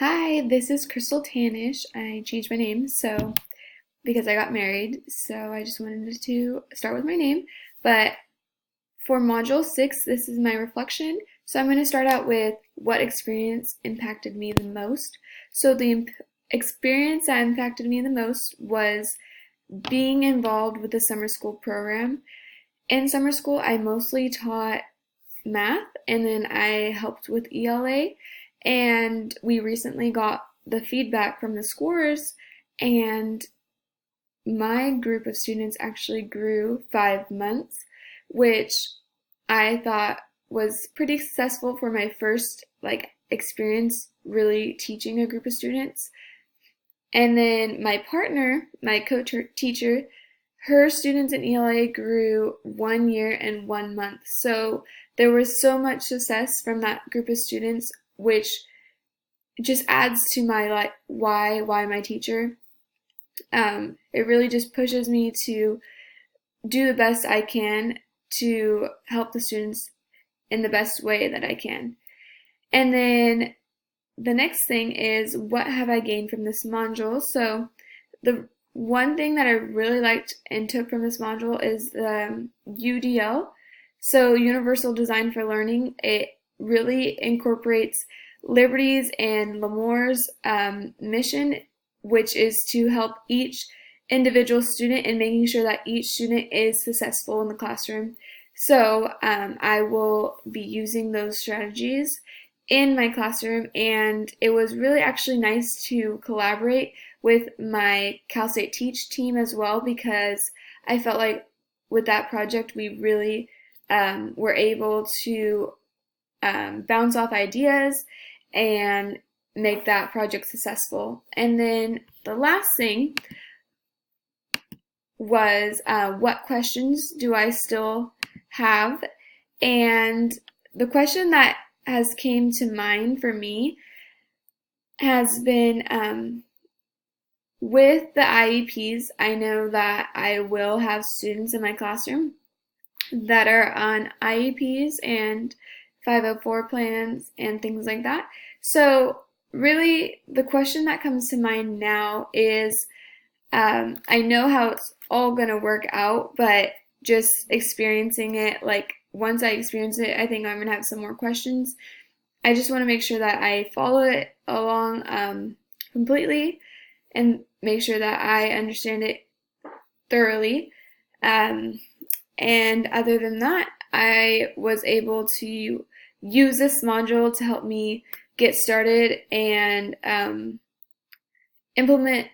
Hi, this is Crystal Tanish. I changed my name because I got married, so I just wanted to start with my name. But for Module 6, this is my reflection. So I'm going to start out with what experience impacted me the most. So the experience that impacted me the most was being involved with the summer school program. In summer school, I mostly taught math and then I helped with ELA, and we recently got the feedback from the scores, and my group of students actually grew 5 months, which I thought was pretty successful for my first experience really teaching a group of students. And then my partner, my co-teacher, her students in ELA grew 1 year and 1 month. So there was so much success from that group of students, which just adds to my why my teacher. It really just pushes me to do the best I can to help the students in the best way that I can. And then the next thing is, what have I gained from this module? So the one thing that I really liked and took from this module is the UDL, so Universal Design for Learning. It really incorporates Liberty's and L'Amour's mission, which is to help each individual student and making sure that each student is successful in the classroom. So I will be using those strategies in my classroom, and it was really actually nice to collaborate with my Cal State Teach team as well, because I felt like with that project we really were able to bounce off ideas and make that project successful. And then the last thing was, what questions do I still have? And the question that has came to mind for me has been, with the IEPs, I know that I will have students in my classroom that are on IEPs and 504 plans and things like that. So really the question that comes to mind now is, I know how it's all gonna work out, but just experiencing it, once I experience it, I think I'm gonna have some more questions. I just want to make sure that I follow it along completely and make sure that I understand it thoroughly. And other than that, I was able to use this module to help me get started and implement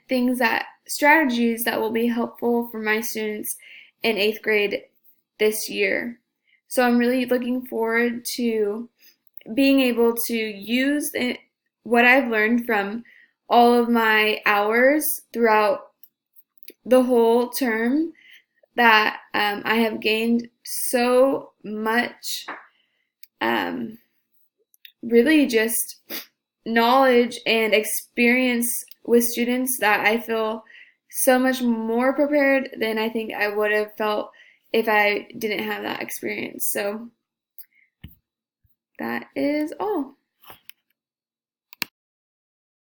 strategies that will be helpful for my students in 8th grade this year. So I'm really looking forward to being able to use what I've learned from all of my hours throughout the whole term, that I have gained so much, really just knowledge and experience with students, that I feel so much more prepared than I think I would have felt if I didn't have that experience. So that is all.